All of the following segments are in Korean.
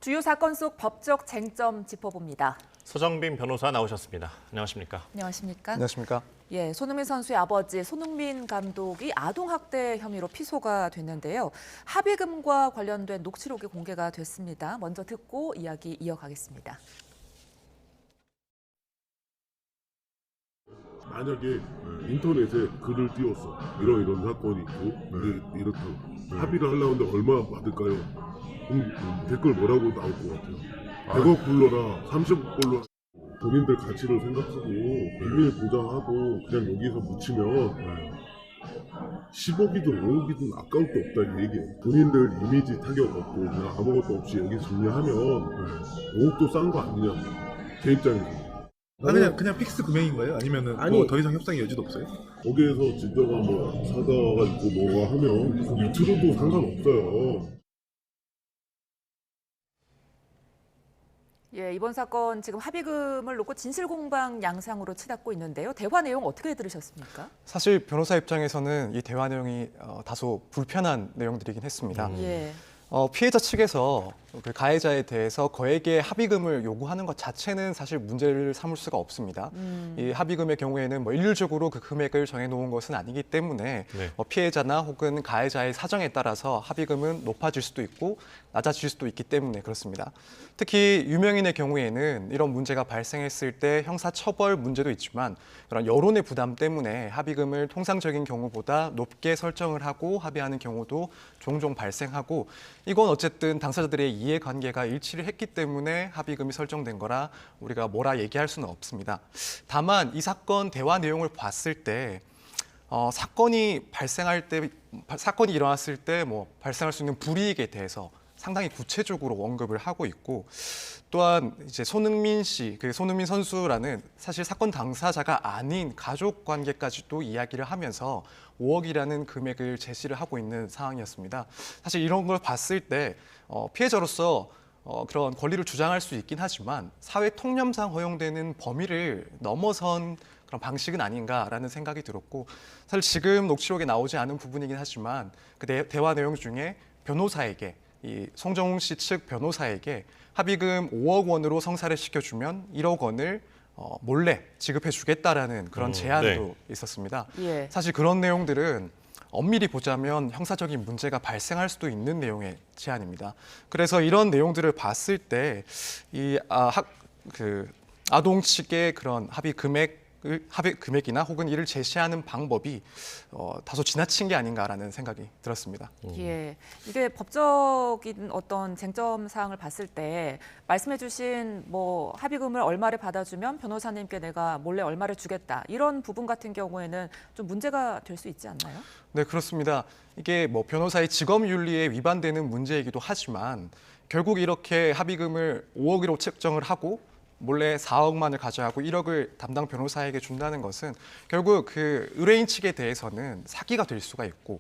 주요 사건 속 법적 쟁점 짚어봅니다. 서정빈 변호사 나오셨습니다. 안녕하십니까? 안녕하십니까? 안녕하십니까? 예, 손흥민 선수의 아버지 손흥민 감독이 아동학대 혐의로 피소가 됐는데요. 합의금과 관련된 녹취록이 공개가 됐습니다. 먼저 듣고 이야기 이어가겠습니다. 만약에 인터넷에 글을 띄웠어. 이런 사건이 있고 이렇다. 합의를 하려는데 얼마 받을까요? 그럼 댓글 뭐라고 나올 것 같아요? 100억 불러라, 30억 불러라. 본인들 가치를 생각하고 비밀 보장하고 그냥 여기서 묻히면 10억이든 5억이든 아까울 게 없다 이 얘기예요. 본인들 이미지 타격 없고 그냥 아무것도 없이 여기 정리하면 5억도 싼 거 아니냐 제 입장에서. 그냥 픽스 금액인 거예요? 아니면은 뭐 더 이상 협상의 여지도 없어요? 거기에서 진짜가 뭐 사과가 있고 뭐가 하면 밑으로도 상관없어요. 예, 이번 사건 지금 합의금을 놓고 진실공방 양상으로 치닫고 있는데요. 대화 내용 어떻게 들으셨습니까? 사실 변호사 입장에서는 이 대화 내용이 다소 불편한 내용들이긴 했습니다. 예. 피해자 측에서 그 가해자에 대해서 거액의 합의금을 요구하는 것 자체는 사실 문제를 삼을 수가 없습니다. 이 합의금의 경우에는 뭐 일률적으로 그 금액을 정해놓은 것은 아니기 때문에 피해자나 혹은 가해자의 사정에 따라서 합의금은 높아질 수도 있고 낮아질 수도 있기 때문에 그렇습니다. 특히 유명인의 경우에는 이런 문제가 발생했을 때 형사처벌 문제도 있지만 그런 여론의 부담 때문에 합의금을 통상적인 경우보다 높게 설정을 하고 합의하는 경우도 종종 발생하고 이건 어쨌든 당사자들의 이해관계가 일치를 했기 때문에 합의금이 설정된 거라 우리가 뭐라 얘기할 수는 없습니다. 다만 이 사건 대화 내용을 봤을 때 사건이 일어났을 때 뭐 발생할 수 있는 불이익에 대해서 상당히 구체적으로 언급을 하고 있고 또한 이제 손흥민 씨, 그 손흥민 선수라는 사실 사건 당사자가 아닌 가족 관계까지도 이야기를 하면서 5억이라는 금액을 제시를 하고 있는 상황이었습니다. 사실 이런 걸 봤을 때 피해자로서 그런 권리를 주장할 수 있긴 하지만 사회 통념상 허용되는 범위를 넘어선 그런 방식은 아닌가라는 생각이 들었고 사실 지금 녹취록에 나오지 않은 부분이긴 하지만 그 대화 내용 중에 변호사에게 이 송정웅 씨 측 변호사에게 합의금 5억 원으로 성사를 시켜주면 1억 원을 몰래 지급해 주겠다라는 그런 제안도 있었습니다. 예. 사실 그런 내용들은 엄밀히 보자면 형사적인 문제가 발생할 수도 있는 내용의 제안입니다. 그래서 이런 내용들을 봤을 때 이 아동 측의 그런 합의 금액이나 혹은 이를 제시하는 방법이 다소 지나친 게 아닌가라는 생각이 들었습니다. 예, 이게 법적인 어떤 쟁점 사항을 봤을 때 말씀해주신 뭐 합의금을 얼마를 받아주면 변호사님께 내가 몰래 얼마를 주겠다 이런 부분 같은 경우에는 좀 문제가 될 수 있지 않나요? 네, 그렇습니다. 이게 뭐 변호사의 직업 윤리에 위반되는 문제이기도 하지만 결국 이렇게 합의금을 5억으로 책정을 하고 몰래 4억만을 가져가고 1억을 담당 변호사에게 준다는 것은 결국 그 의뢰인 측에 대해서는 사기가 될 수가 있고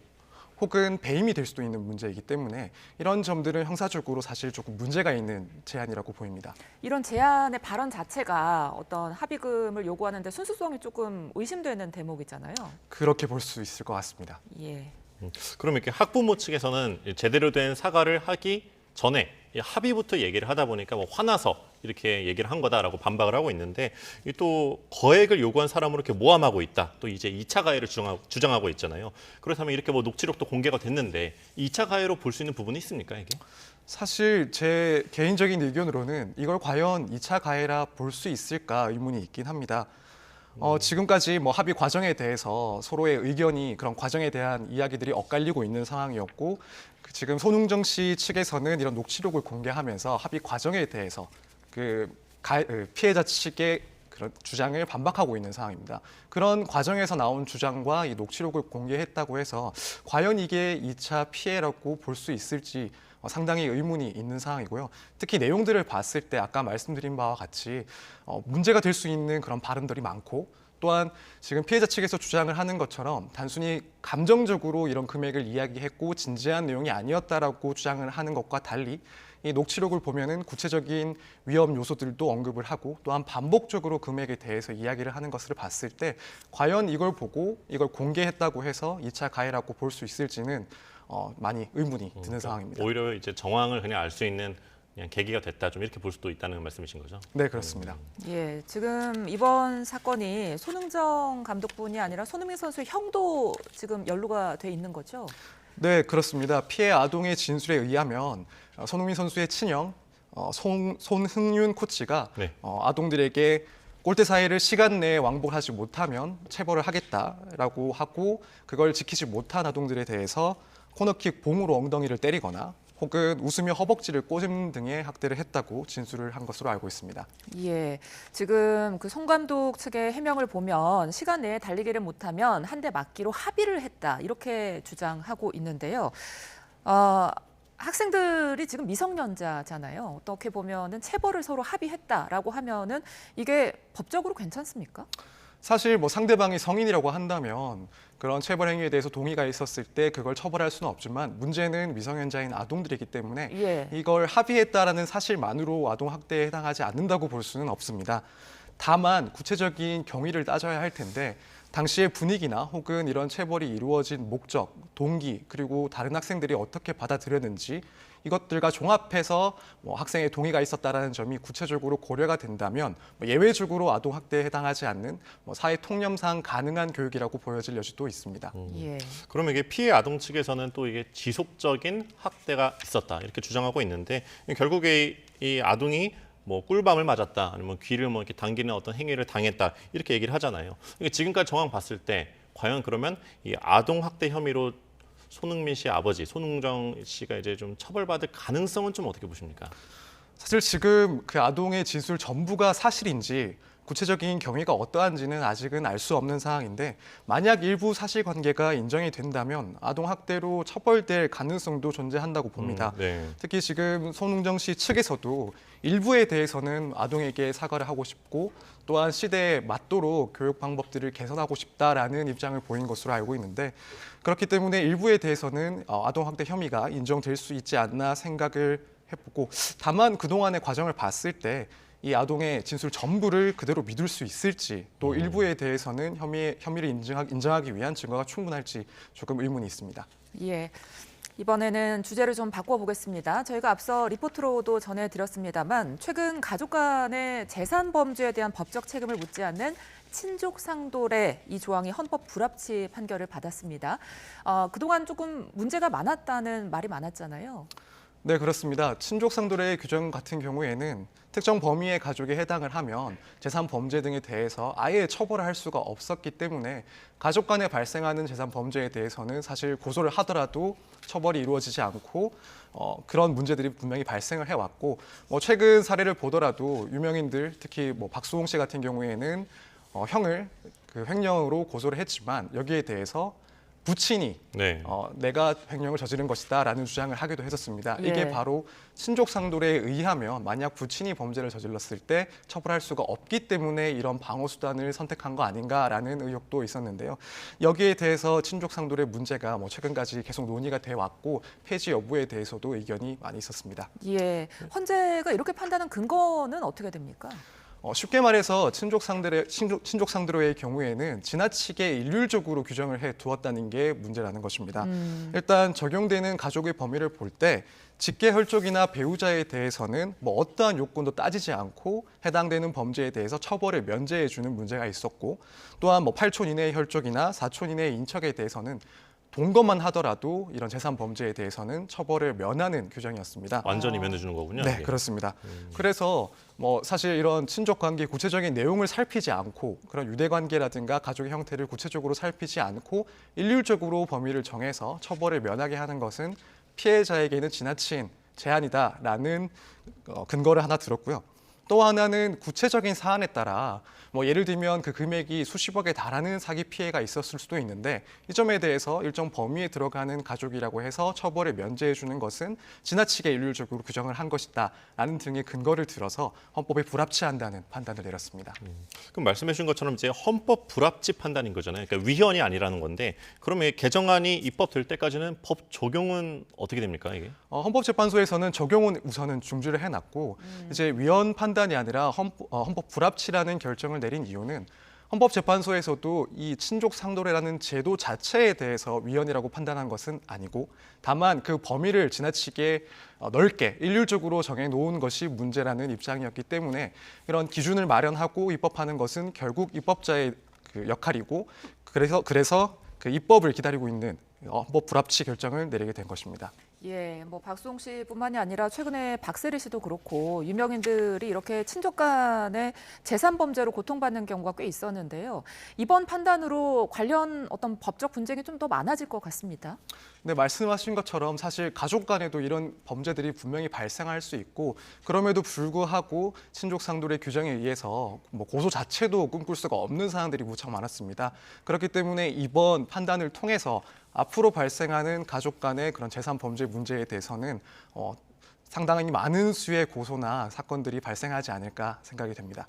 혹은 배임이 될 수도 있는 문제이기 때문에 이런 점들은 형사적으로 사실 조금 문제가 있는 제안이라고 보입니다. 이런 제안의 발언 자체가 어떤 합의금을 요구하는데 순수성이 조금 의심되는 대목이잖아요. 그렇게 볼 수 있을 것 같습니다. 예. 그럼 이렇게 학부모 측에서는 제대로 된 사과를 하기 전에 합의부터 얘기를 하다 보니까 뭐 화나서 이렇게 얘기를 한 거다라고 반박을 하고 있는데 또 거액을 요구한 사람으로 이렇게 모함하고 있다. 또 이제 2차 가해를 주장하고 있잖아요. 그렇다면 이렇게 뭐 녹취록도 공개가 됐는데 2차 가해로 볼 수 있는 부분이 있습니까, 이게? 사실 제 개인적인 의견으로는 이걸 과연 2차 가해라 볼 수 있을까 의문이 있긴 합니다. 지금까지 뭐 합의 과정에 대해서 서로의 의견이 그런 과정에 대한 이야기들이 엇갈리고 있는 상황이었고 지금 손흥정 씨 측에서는 이런 녹취록을 공개하면서 합의 과정에 대해서 피해자 측의 그런 주장을 반박하고 있는 상황입니다. 그런 과정에서 나온 주장과 이 녹취록을 공개했다고 해서 과연 이게 2차 피해라고 볼 수 있을지 상당히 의문이 있는 상황이고요. 특히 내용들을 봤을 때 아까 말씀드린 바와 같이 문제가 될 수 있는 그런 발언들이 많고 또한 지금 피해자 측에서 주장을 하는 것처럼 단순히 감정적으로 이런 금액을 이야기했고 진지한 내용이 아니었다라고 주장을 하는 것과 달리 이 녹취록을 보면은 구체적인 위험 요소들도 언급을 하고 또한 반복적으로 금액에 대해서 이야기를 하는 것을 봤을 때 과연 이걸 보고 이걸 공개했다고 해서 2차 가해라고 볼 수 있을지는 많이 의문이 드는 상황입니다. 오히려 이제 정황을 그냥 알 수 있는 그냥 계기가 됐다, 좀 이렇게 볼 수도 있다는 말씀이신 거죠? 네, 그렇습니다. 예, 지금 이번 사건이 손흥정 감독뿐이 아니라 손흥민 선수의 형도 지금 연루가 돼 있는 거죠? 네, 그렇습니다. 피해 아동의 진술에 의하면 손흥민 선수의 친형 손흥윤 코치가 네. 아동들에게 골대 사이를 시간 내에 왕복하지 못하면 체벌을 하겠다라고 하고 그걸 지키지 못한 아동들에 대해서 코너킥 봉으로 엉덩이를 때리거나 혹은 웃으며 허벅지를 꼬집는 등의 학대를 했다고 진술을 한 것으로 알고 있습니다. 예, 지금 그 송 감독 측의 해명을 보면 시간 내에 달리기를 못하면 한 대 맞기로 합의를 했다 이렇게 주장하고 있는데요. 학생들이 지금 미성년자잖아요. 어떻게 보면은 체벌을 서로 합의했다라고 하면은 이게 법적으로 괜찮습니까? 사실 뭐 상대방이 성인이라고 한다면 그런 체벌 행위에 대해서 동의가 있었을 때 그걸 처벌할 수는 없지만 문제는 미성년자인 아동들이기 때문에 예. 이걸 합의했다라는 사실만으로 아동 학대에 해당하지 않는다고 볼 수는 없습니다. 다만 구체적인 경위를 따져야 할 텐데 당시의 분위기나 혹은 이런 체벌이 이루어진 목적, 동기, 그리고 다른 학생들이 어떻게 받아들였는지 이것들과 종합해서 학생의 동의가 있었다라는 점이 구체적으로 고려가 된다면 예외적으로 아동 학대에 해당하지 않는 사회 통념상 가능한 교육이라고 보여질 여지도 있습니다. 예. 그러면 이게 피해 아동 측에서는 또 이게 지속적인 학대가 있었다 이렇게 주장하고 있는데 결국에 이 아동이 뭐 꿀밤을 맞았다 아니면 귀를 뭐 이렇게 당기는 어떤 행위를 당했다 이렇게 얘기를 하잖아요. 그러니까 지금까지 정황 봤을 때 과연 그러면 이 아동 학대 혐의로 손흥민 씨 아버지 손흥정 씨가 이제 좀 처벌받을 가능성은 좀 어떻게 보십니까? 사실 지금 그 아동의 진술 전부가 사실인지 구체적인 경위가 어떠한지는 아직은 알 수 없는 상황인데 만약 일부 사실관계가 인정이 된다면 아동 학대로 처벌될 가능성도 존재한다고 봅니다. 네. 특히 지금 손흥정 씨 측에서도 일부에 대해서는 아동에게 사과를 하고 싶고 또한 시대에 맞도록 교육 방법들을 개선하고 싶다라는 입장을 보인 것으로 알고 있는데 그렇기 때문에 일부에 대해서는 아동 학대 혐의가 인정될 수 있지 않나 생각을 해보고 다만 그동안의 과정을 봤을 때 이 아동의 진술 전부를 그대로 믿을 수 있을지 또 일부에 대해서는 혐의를 인정하기 위한 증거가 충분할지 조금 의문이 있습니다. 예. 이번에는 주제를 좀 바꿔보겠습니다. 저희가 앞서 리포트로도 전해드렸습니다만 최근 가족 간의 재산 범죄에 대한 법적 책임을 묻지 않는 친족 상돌의 이 조항이 헌법 불합치 판결을 받았습니다. 그동안 조금 문제가 많았다는 말이 많았잖아요. 네, 그렇습니다. 친족 상돌의 규정 같은 경우에는 특정 범위의 가족에 해당을 하면 재산 범죄 등에 대해서 아예 처벌을 할 수가 없었기 때문에 가족 간에 발생하는 재산 범죄에 대해서는 사실 고소를 하더라도 처벌이 이루어지지 않고 그런 문제들이 분명히 발생을 해왔고 최근 사례를 보더라도 유명인들 특히 박수홍 씨 같은 경우에는 형을 그 횡령으로 고소를 했지만 여기에 대해서 부친이 네. 내가 횡령을 저지른 것이다라는 주장을 하기도 했었습니다. 이게 예. 바로 친족 상돌에 의하면 만약 부친이 범죄를 저질렀을 때 처벌할 수가 없기 때문에 이런 방어 수단을 선택한 거 아닌가라는 의혹도 있었는데요. 여기에 대해서 친족 상돌의 문제가 최근까지 계속 논의가 돼 왔고 폐지 여부에 대해서도 의견이 많이 있었습니다. 예. 헌재가 이렇게 판단한 근거는 어떻게 됩니까? 쉽게 말해서 친족 상대로의 경우에는 지나치게 일률적으로 규정을 해 두었다는 게 문제라는 것입니다. 일단 적용되는 가족의 범위를 볼 때 직계 혈족이나 배우자에 대해서는 어떠한 요건도 따지지 않고 해당되는 범죄에 대해서 처벌을 면제해 주는 문제가 있었고 또한 8촌 이내의 혈족이나 4촌 이내의 인척에 대해서는 동거만 하더라도 이런 재산 범죄에 대해서는 처벌을 면하는 규정이었습니다. 완전히 면해주는 거군요. 네, 이게. 그렇습니다. 그래서 사실 이런 친족 관계 구체적인 내용을 살피지 않고 그런 유대 관계라든가 가족의 형태를 구체적으로 살피지 않고 일률적으로 범위를 정해서 처벌을 면하게 하는 것은 피해자에게는 지나친 제한이다라는 근거를 하나 들었고요. 또 하나는 구체적인 사안에 따라 예를 들면 그 금액이 수십억에 달하는 사기 피해가 있었을 수도 있는데 이 점에 대해서 일정 범위에 들어가는 가족이라고 해서 처벌을 면제해 주는 것은 지나치게 일률적으로 규정을 한 것이다라는 등의 근거를 들어서 헌법에 불합치한다는 판단을 내렸습니다. 그럼 말씀해 주신 것처럼 이제 헌법 불합치 판단인 거잖아요. 그러니까 위헌이 아니라는 건데 그러면 개정안이 입법될 때까지는 법 적용은 어떻게 됩니까 이게? 헌법재판소에서는 적용은 우선은 중지를 해놨고 이제 위헌 판단이 아니라 헌법 불합치라는 결정을 내린 이유는 헌법재판소에서도 이 친족 상도례라는 제도 자체에 대해서 위헌이라고 판단한 것은 아니고 다만 그 범위를 지나치게 넓게 일률적으로 정해놓은 것이 문제라는 입장이었기 때문에 이런 기준을 마련하고 입법하는 것은 결국 입법자의 그 역할이고 그래서 그 입법을 기다리고 있는 헌법 불합치 결정을 내리게 된 것입니다. 예, 뭐 박수홍 씨뿐만이 아니라 최근에 박세리 씨도 그렇고 유명인들이 이렇게 친족 간의 재산 범죄로 고통받는 경우가 꽤 있었는데요. 이번 판단으로 관련 어떤 법적 분쟁이 좀 더 많아질 것 같습니다. 네, 말씀하신 것처럼 사실 가족 간에도 이런 범죄들이 분명히 발생할 수 있고 그럼에도 불구하고 친족 상도례 규정에 의해서 뭐 고소 자체도 꿈꿀 수가 없는 사안들이 무척 많았습니다. 그렇기 때문에 이번 판단을 통해서 앞으로 발생하는 가족 간의 그런 재산 범죄 문제에 대해서는 상당히 많은 수의 고소나 사건들이 발생하지 않을까 생각이 됩니다.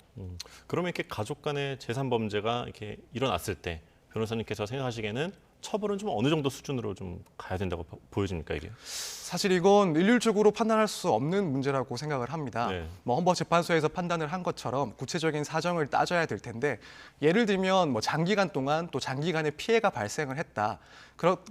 그러면 이렇게 가족 간의 재산 범죄가 이렇게 일어났을 때 변호사님께서 생각하시기에는 처벌은 좀 어느 정도 수준으로 좀 가야 된다고 보여집니까, 이게? 사실 이건 일률적으로 판단할 수 없는 문제라고 생각을 합니다. 네. 뭐 헌법재판소에서 판단을 한 것처럼 구체적인 사정을 따져야 될 텐데 예를 들면 뭐 장기간 동안 또 장기간의 피해가 발생을 했다.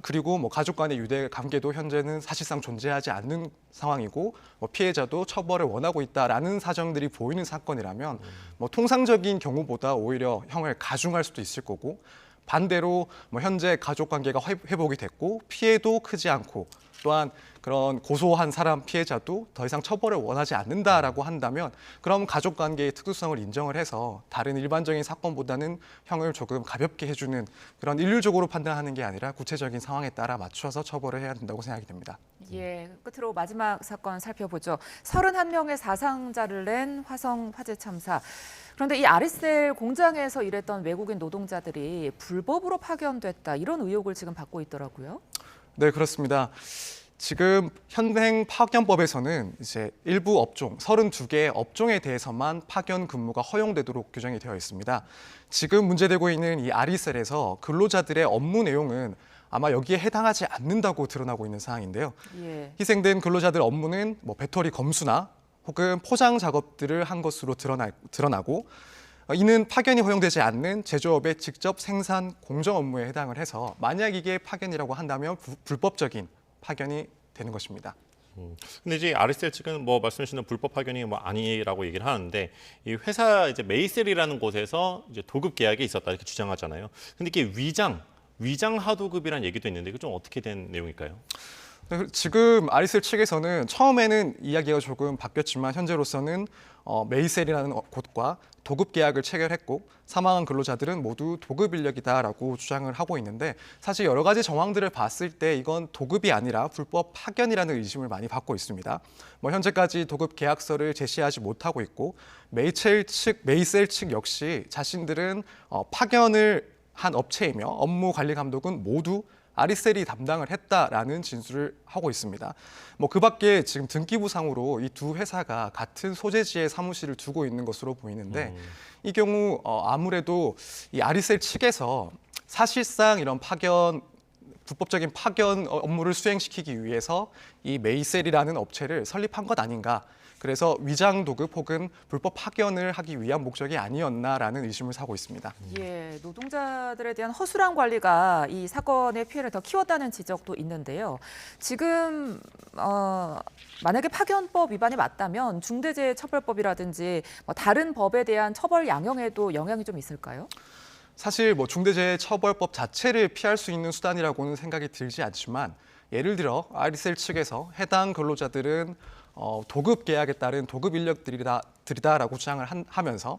그리고 뭐 가족 간의 유대 관계도 현재는 사실상 존재하지 않는 상황이고 뭐 피해자도 처벌을 원하고 있다라는 사정들이 보이는 사건이라면 뭐 통상적인 경우보다 오히려 형을 가중할 수도 있을 거고 반대로 뭐 현재 가족 관계가 회복이 됐고 피해도 크지 않고 또한 그런 고소한 사람 피해자도 더 이상 처벌을 원하지 않는다라고 한다면 그럼 가족 관계의 특수성을 인정을 해서 다른 일반적인 사건보다는 형을 조금 가볍게 해주는 그런 일률적으로 판단하는 게 아니라 구체적인 상황에 따라 맞춰서 처벌을 해야 된다고 생각이 됩니다. 예, 끝으로 마지막 사건 살펴보죠. 31명의 사상자를 낸 화성 화재 참사. 그런데 이 아리셀 공장에서 일했던 외국인 노동자들이 불법으로 파견됐다. 이런 의혹을 지금 받고 있더라고요. 네, 그렇습니다. 지금 현행 파견법에서는 이제 일부 업종, 32개의 업종에 대해서만 파견 근무가 허용되도록 규정이 되어 있습니다. 지금 문제되고 있는 이 아리셀에서 근로자들의 업무 내용은 아마 여기에 해당하지 않는다고 드러나고 있는 사항인데요. 예. 희생된 근로자들 업무는 뭐 배터리 검수나 혹은 포장 작업들을 한 것으로 드러나고 이는 파견이 허용되지 않는 제조업의 직접 생산 공정 업무에 해당을 해서 만약 이게 파견이라고 한다면 불법적인 파견이 되는 것입니다. 근데 이제 아리셀 측은 뭐 말씀하시는 불법 파견이 뭐 아니라고 얘기를 하는데 이 회사 이제 메이셀이라는 곳에서 이제 도급 계약이 있었다 이렇게 주장하잖아요. 근데 이게 위장 하도급이라는 얘기도 있는데 이거 좀 어떻게 된 내용일까요? 지금 아리셀 측에서는 처음에는 이야기가 조금 바뀌었지만 현재로서는 메이셀이라는 곳과 도급 계약을 체결했고 사망한 근로자들은 모두 도급 인력이다라고 주장을 하고 있는데 사실 여러 가지 정황들을 봤을 때 이건 도급이 아니라 불법 파견이라는 의심을 많이 받고 있습니다. 뭐 현재까지 도급 계약서를 제시하지 못하고 있고 메이셀 측 역시 자신들은 파견을 한 업체이며 업무 관리 감독은 모두 아리셀이 담당을 했다라는 진술을 하고 있습니다. 뭐 그밖에 지금 등기부상으로 이 두 회사가 같은 소재지에 사무실을 두고 있는 것으로 보이는데 이 경우 아무래도 이 아리셀 측에서 사실상 이런 불법적인 파견 업무를 수행시키기 위해서 이 메이셀이라는 업체를 설립한 것 아닌가. 그래서 위장 도급 혹은 불법 파견을 하기 위한 목적이 아니었나라는 의심을 사고 있습니다. 예, 노동자들에 대한 허술한 관리가 이 사건의 피해를 더 키웠다는 지적도 있는데요. 지금 만약에 파견법 위반이 맞다면 중대재해처벌법이라든지 뭐 다른 법에 대한 처벌 양형에도 영향이 좀 있을까요? 사실 뭐 중대재해처벌법 자체를 피할 수 있는 수단이라고는 생각이 들지 않지만 예를 들어 아리셀 측에서 해당 근로자들은 도급 계약에 따른 도급 인력들이다라고 주장을 하면서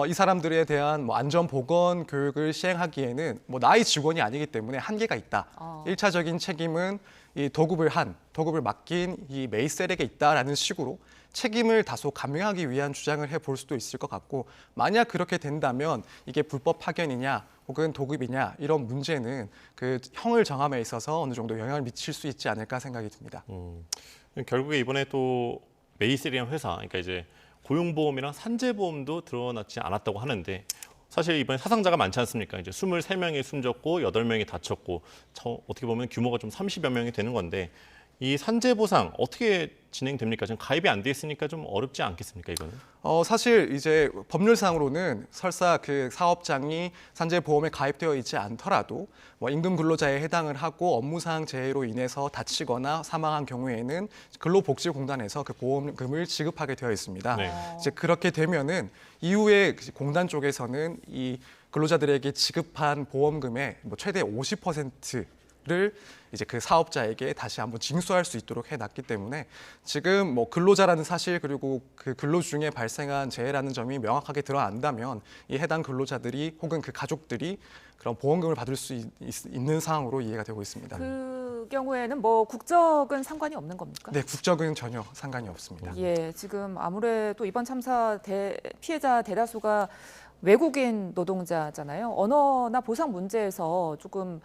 이 사람들에 대한 뭐 안전 보건 교육을 시행하기에는 뭐 나의 직원이 아니기 때문에 한계가 있다. 1차적인 책임은 이 도급을 맡긴 이 메이셀에게 있다라는 식으로 책임을 다소 감형하기 위한 주장을 해볼 수도 있을 것 같고 만약 그렇게 된다면 이게 불법 파견이냐 혹은 도급이냐 이런 문제는 그 형을 정함에 있어서 어느 정도 영향을 미칠 수 있지 않을까 생각이 듭니다. 결국에 이번에 또 메이셀이라는 회사, 그러니까 이제 고용보험이랑 산재보험도 드러나지 않았다고 하는데 사실 이번에 사상자가 많지 않습니까? 이제 23명이 숨졌고 8명이 다쳤고 어떻게 보면 규모가 좀 30여 명이 되는 건데 이 산재 보상 어떻게 진행됩니까? 지금 가입이 안 돼 있으니까 좀 어렵지 않겠습니까, 이거는? 사실 이제 법률상으로는 설사 그 사업장이 산재보험에 가입되어 있지 않더라도 뭐 임금 근로자에 해당을 하고 업무상 재해로 인해서 다치거나 사망한 경우에는 근로복지공단에서 그 보험금을 지급하게 되어 있습니다. 네. 이제 그렇게 되면은 이후에 공단 쪽에서는 이 근로자들에게 지급한 보험금의 뭐 최대 50%를 이제 그 사업자에게 다시 한번 징수할 수 있도록 해놨기 때문에 지금 뭐 근로자라는 사실 그리고 그 근로 중에 발생한 재해라는 점이 명확하게 드러난다면 이 해당 근로자들이 혹은 그 가족들이 그런 보험금을 받을 수 있는 상황으로 이해가 되고 있습니다. 그 경우에는 뭐 국적은 상관이 없는 겁니까? 네, 국적은 전혀 상관이 없습니다. 예, 지금 아무래도 이번 참사 피해자 대다수가 외국인 노동자잖아요. 언어나 보상 문제에서 조금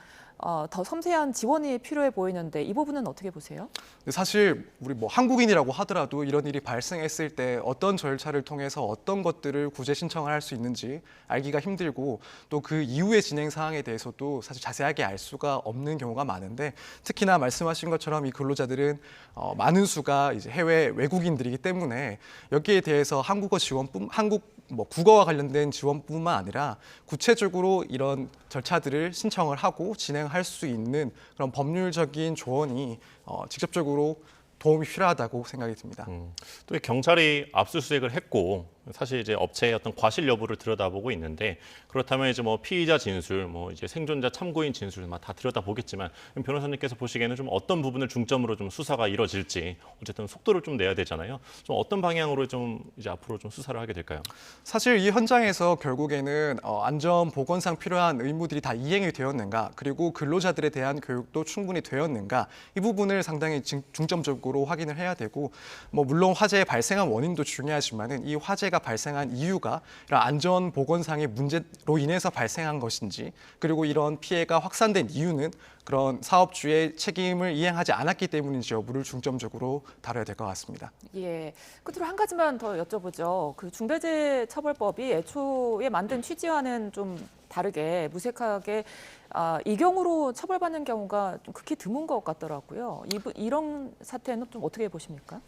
더 섬세한 지원이 필요해 보이는데 이 부분은 어떻게 보세요? 사실 우리 뭐 한국인이라고 하더라도 이런 일이 발생했을 때 어떤 절차를 통해서 어떤 것들을 구제 신청을 할 수 있는지 알기가 힘들고 또 그 이후의 진행 사항에 대해서도 사실 자세하게 알 수가 없는 경우가 많은데 특히나 말씀하신 것처럼 이 근로자들은 많은 수가 이제 해외 외국인들이기 때문에 여기에 대해서 한국어 지원뿐 뭐 국어와 관련된 지원뿐만 아니라 구체적으로 이런 절차들을 신청을 하고 진행할 수 있는 그런 법률적인 조언이 직접적으로 도움이 필요하다고 생각이 듭니다. 또 경찰이 압수수색을 했고 사실 이제 업체의 어떤 과실 여부를 들여다보고 있는데 그렇다면 이제 뭐 피의자 진술, 뭐 이제 생존자 참고인 진술 다 들여다보겠지만 변호사님께서 보시기에는 좀 어떤 부분을 중점으로 좀 수사가 이뤄질지 어쨌든 속도를 좀 내야 되잖아요. 좀 어떤 방향으로 좀 이제 앞으로 좀 수사를 하게 될까요? 사실 이 현장에서 결국에는 안전 보건상 필요한 의무들이 다 이행이 되었는가, 그리고 근로자들에 대한 교육도 충분히 되었는가, 이 부분을 상당히 중점적으로 확인을 해야 되고, 뭐 물론 화재의 발생한 원인도 중요하지만은 이 화재가 발생한 이유가 이런 안전 보건상의 문제로 인해서 발생한 것인지, 그리고 이런 피해가 확산된 이유는 그런 사업주의 책임을 이행하지 않았기 때문인지 여부를 중점적으로 다뤄야 될 것 같습니다. 예, 끝으로 한 가지만 더 여쭤보죠. 그 중대재해처벌법이 애초에 만든 취지와는 좀 다르게 무색하게 이경으로 처벌받는 경우가 좀 극히 드문 것 같더라고요. 이런 사태는 좀 어떻게 보십니까?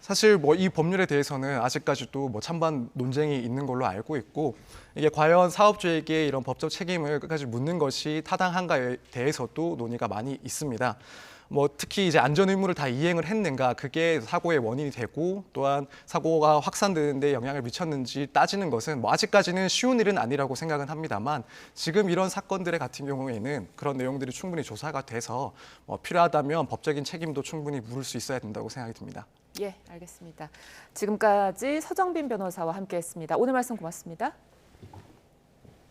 사실 뭐 이 법률에 대해서는 아직까지도 뭐 찬반 논쟁이 있는 걸로 알고 있고, 이게 과연 사업주에게 이런 법적 책임을 끝까지 묻는 것이 타당한가에 대해서도 논의가 많이 있습니다. 뭐 특히 이제 안전 의무를 다 이행을 했는가, 그게 사고의 원인이 되고 또한 사고가 확산되는 데 영향을 미쳤는지 따지는 것은 뭐 아직까지는 쉬운 일은 아니라고 생각은 합니다만, 지금 이런 사건들의 같은 경우에는 그런 내용들이 충분히 조사가 돼서 필요하다면 법적인 책임도 충분히 물을 수 있어야 된다고 생각이 듭니다. 예, 알겠습니다. 지금까지 서정빈 변호사와 함께했습니다. 오늘 말씀 고맙습니다.